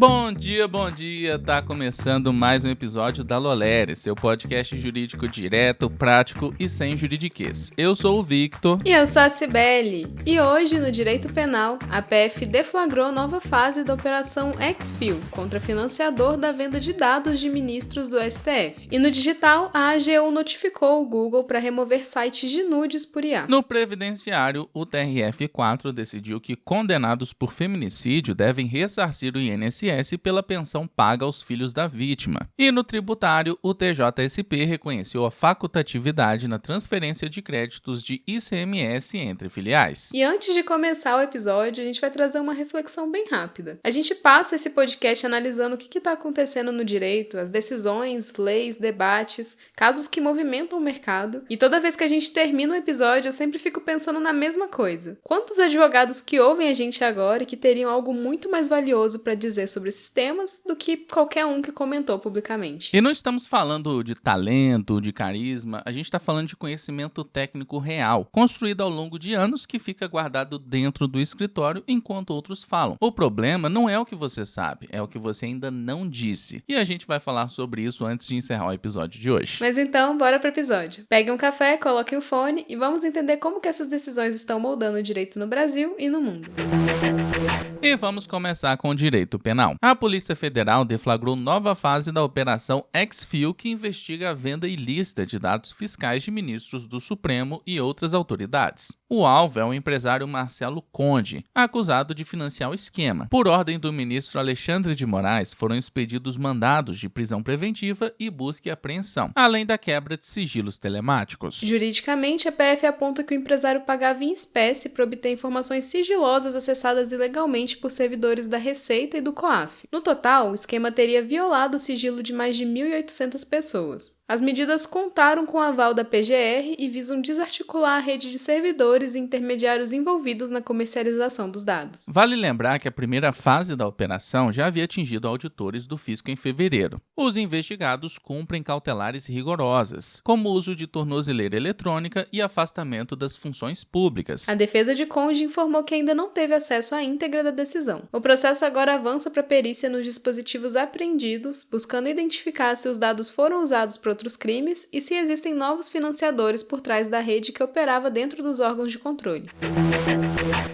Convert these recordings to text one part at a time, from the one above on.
Bom dia, tá começando mais um episódio da Lolere, seu podcast jurídico direto, prático e sem juridiquês. Eu sou o Victor. E eu sou a Cibele. E hoje, no direito penal, a PF deflagrou nova fase da Operação Exfil, contra financiador da venda de dados de ministros do STF. E no digital, a AGU notificou o Google para remover sites de nudes por IA. No previdenciário, o TRF4 decidiu que condenados por feminicídio devem ressarcir o INSS pela pensão paga aos filhos da vítima. E no tributário, o TJSP reconheceu a facultatividade na transferência de créditos de ICMS entre filiais. E antes de começar o episódio, a gente vai trazer uma reflexão bem rápida. A gente passa esse podcast analisando o que está acontecendo no direito, as decisões, leis, debates, casos que movimentam o mercado. E toda vez que a gente termina um episódio, eu sempre fico pensando na mesma coisa. Quantos advogados que ouvem a gente agora e que teriam algo muito mais valioso para dizer sobre esses temas do que qualquer um que comentou publicamente. E não estamos falando de talento, de carisma, a gente está falando de conhecimento técnico real, construído ao longo de anos que fica guardado dentro do escritório enquanto outros falam. O problema não é o que você sabe, é o que você ainda não disse. E a gente vai falar sobre isso antes de encerrar o episódio de hoje. Mas então, bora pro episódio. Pegue um café, coloque o fone e vamos entender como que essas decisões estão moldando o direito no Brasil e no mundo. E vamos começar com o direito penal. A Polícia Federal deflagrou nova fase da Operação Exfil, que investiga a venda ilícita de dados fiscais de ministros do Supremo e outras autoridades. O alvo é o empresário Marcelo Conde, acusado de financiar o esquema. Por ordem do ministro Alexandre de Moraes, foram expedidos mandados de prisão preventiva e busca e apreensão, além da quebra de sigilos telemáticos. Juridicamente, a PF aponta que o empresário pagava em espécie para obter informações sigilosas acessadas ilegalmente por servidores da Receita e do COAF. No total, o esquema teria violado o sigilo de mais de 1.800 pessoas. As medidas contaram com o aval da PGR e visam desarticular a rede de servidores e intermediários envolvidos na comercialização dos dados. Vale lembrar que a primeira fase da operação já havia atingido auditores do fisco em fevereiro. Os investigados cumprem cautelares rigorosas, como o uso de tornozeleira eletrônica e afastamento das funções públicas. A defesa de Conde informou que ainda não teve acesso à íntegra da decisão. O processo agora avança para a perícia nos dispositivos apreendidos, buscando identificar se os dados foram usados para outros crimes e se existem novos financiadores por trás da rede que operava dentro dos órgãos de controle.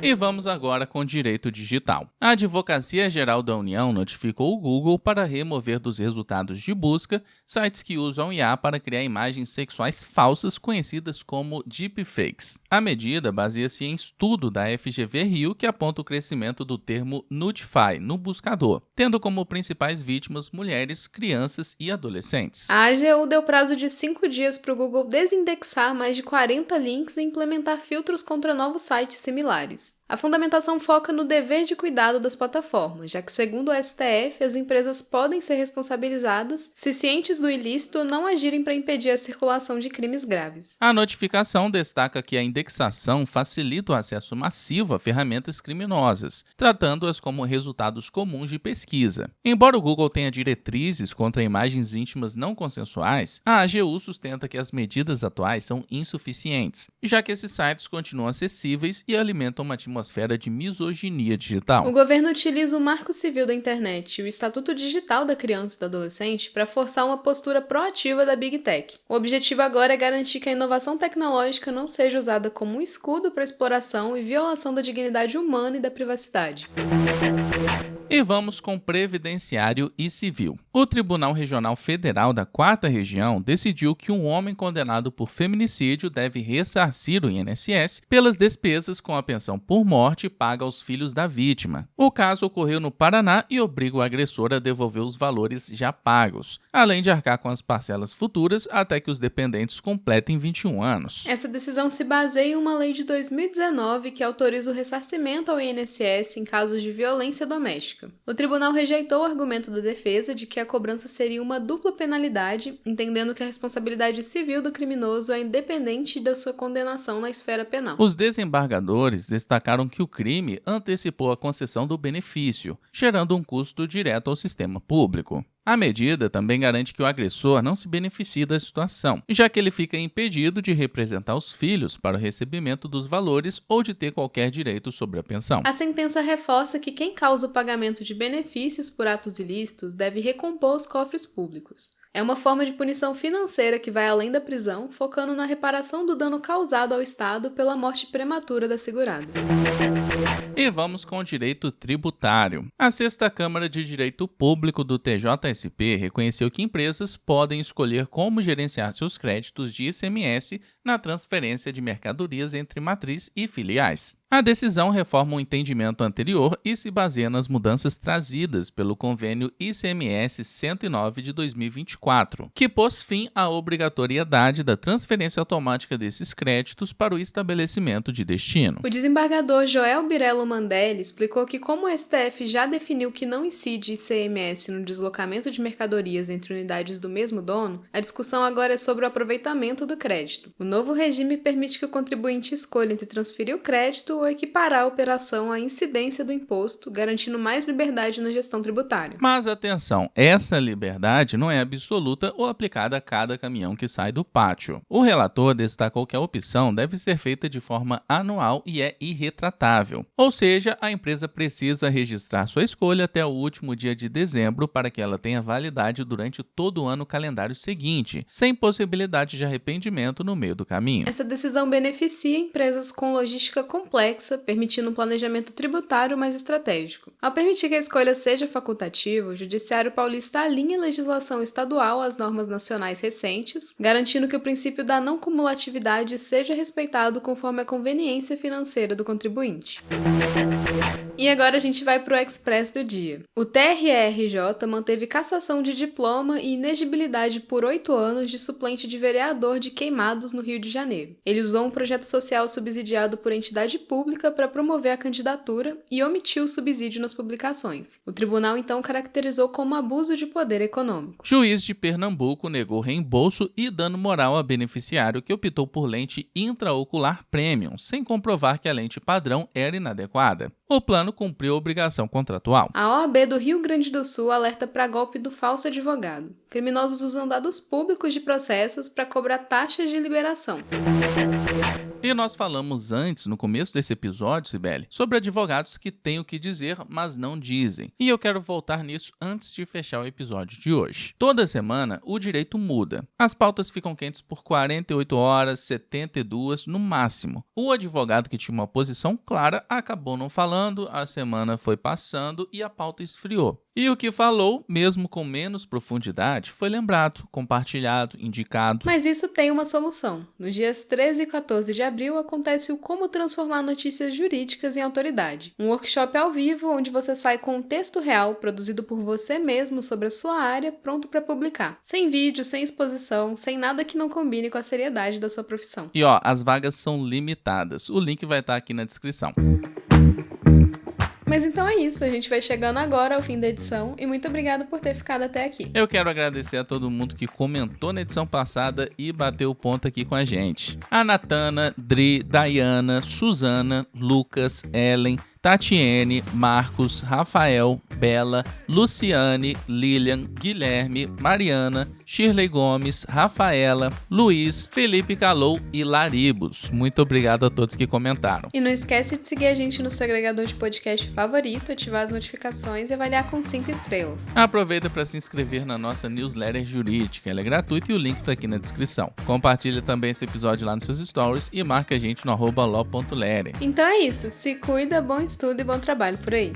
E vamos agora com o direito digital. A Advocacia Geral da União notificou o Google para remover dos resultados de busca sites que usam IA para criar imagens sexuais falsas conhecidas como deepfakes. A medida baseia-se em estudo da FGV Rio que aponta o crescimento do termo nudify no buscador, tendo como principais vítimas mulheres, crianças e adolescentes. A AGU deu prazo de 5 dias para o Google desindexar mais de 40 links e implementar filtros contra novos sites similares. A fundamentação foca no dever de cuidado das plataformas, já que, segundo o STF, as empresas podem ser responsabilizadas se cientes do ilícito não agirem para impedir a circulação de crimes graves. A notificação destaca que a indexação facilita o acesso massivo a ferramentas criminosas, tratando-as como resultados comuns de pesquisa. Embora o Google tenha diretrizes contra imagens íntimas não consensuais, a AGU sustenta que as medidas atuais são insuficientes, já que esses sites continuam acessíveis e alimentam uma atmosfera de misoginia digital. O governo utiliza o Marco Civil da Internet e o Estatuto Digital da Criança e do Adolescente para forçar uma postura proativa da Big Tech. O objetivo agora é garantir que a inovação tecnológica não seja usada como um escudo para exploração e violação da dignidade humana e da privacidade. E vamos com previdenciário e civil. O Tribunal Regional Federal da 4ª Região decidiu que um homem condenado por feminicídio deve ressarcir o INSS pelas despesas com a pensão por morte paga aos filhos da vítima. O caso ocorreu no Paraná e obriga o agressor a devolver os valores já pagos, além de arcar com as parcelas futuras até que os dependentes completem 21 anos. Essa decisão se baseia em uma lei de 2019 que autoriza o ressarcimento ao INSS em casos de violência doméstica. O tribunal rejeitou o argumento da defesa de que a cobrança seria uma dupla penalidade, entendendo que a responsabilidade civil do criminoso é independente da sua condenação na esfera penal. Os desembargadores destacaram que o crime antecipou a concessão do benefício, gerando um custo direto ao sistema público. A medida também garante que o agressor não se beneficie da situação, já que ele fica impedido de representar os filhos para o recebimento dos valores ou de ter qualquer direito sobre a pensão. A sentença reforça que quem causa o pagamento de benefícios por atos ilícitos deve recompor os cofres públicos. É uma forma de punição financeira que vai além da prisão, focando na reparação do dano causado ao Estado pela morte prematura da segurada. E vamos com o direito tributário. A Sexta Câmara de Direito Público do TJSP reconheceu que empresas podem escolher como gerenciar seus créditos de ICMS na transferência de mercadorias entre matriz e filiais. A decisão reforma um entendimento anterior e se baseia nas mudanças trazidas pelo Convênio ICMS 109 de 2024, que pôs fim à obrigatoriedade da transferência automática desses créditos para o estabelecimento de destino. O desembargador Joel Birello Mandelli explicou que, como o STF já definiu que não incide ICMS no deslocamento de mercadorias entre unidades do mesmo dono, a discussão agora é sobre o aproveitamento do crédito. O novo regime permite que o contribuinte escolha entre transferir o crédito ou equiparar a operação à incidência do imposto, garantindo mais liberdade na gestão tributária. Mas atenção, essa liberdade não é absoluta ou aplicada a cada caminhão que sai do pátio. O relator destacou que a opção deve ser feita de forma anual e é irretratável. Ou seja, a empresa precisa registrar sua escolha até o último dia de dezembro para que ela tenha validade durante todo o ano calendário seguinte, sem possibilidade de arrependimento no meio do caminho. Essa decisão beneficia empresas com logística complexa, permitindo um planejamento tributário mais estratégico. Ao permitir que a escolha seja facultativa, o Judiciário Paulista alinha a legislação estadual às normas nacionais recentes, garantindo que o princípio da não cumulatividade seja respeitado conforme a conveniência financeira do contribuinte. E agora a gente vai para o Express do dia. O TRE-RJ manteve cassação de diploma e inegibilidade por 8 anos de suplente de vereador de Queimados, no Rio de Janeiro. Ele usou um projeto social subsidiado por entidade pública para promover a candidatura e omitiu o subsídio nas publicações. O tribunal então caracterizou como abuso de poder econômico. Juiz de Pernambuco negou reembolso e dano moral a beneficiário que optou por lente intraocular premium, sem comprovar que a lente padrão era inadequada. O plano cumpriu a obrigação contratual. A OAB do Rio Grande do Sul alerta para golpe do falso advogado. Criminosos usam dados públicos de processos para cobrar taxas de liberação. E nós falamos antes, no começo desse episódio, Cibele, sobre advogados que têm o que dizer, mas não dizem. E eu quero voltar nisso antes de fechar o episódio de hoje. Toda semana, o direito muda. As pautas ficam quentes por 48 horas, 72 no máximo. O advogado que tinha uma posição clara acabou não falando, a semana foi passando e a pauta esfriou. E o que falou, mesmo com menos profundidade, foi lembrado, compartilhado, indicado. Mas isso tem uma solução. Nos dias 13 e 14 de abril acontece o Como Transformar Notícias Jurídicas em Autoridade. Um workshop ao vivo onde você sai com um texto real produzido por você mesmo sobre a sua área, pronto para publicar. Sem vídeo, sem exposição, sem nada que não combine com a seriedade da sua profissão. E as vagas são limitadas. O link vai estar aqui na descrição. Mas então é isso, a gente vai chegando agora ao fim da edição e muito obrigada por ter ficado até aqui. Eu quero agradecer a todo mundo que comentou na edição passada e bateu ponto aqui com a gente. A Natana, Dri, Dayana, Suzana, Lucas, Ellen, Tatiene, Marcos, Rafael, Bela, Luciane, Lilian, Guilherme, Mariana, Shirley Gomes, Rafaela, Luiz, Felipe Calou e Laribos. Muito obrigado a todos que comentaram. E não esquece de seguir a gente no seu agregador de podcast favorito, ativar as notificações e avaliar com 5 estrelas. Aproveita para se inscrever na nossa newsletter jurídica. Ela é gratuita e o link está aqui na descrição. Compartilha também esse episódio lá nos seus stories e marca a gente no @lo.lere. Então é isso, se cuida, bom estudo e bom trabalho por aí.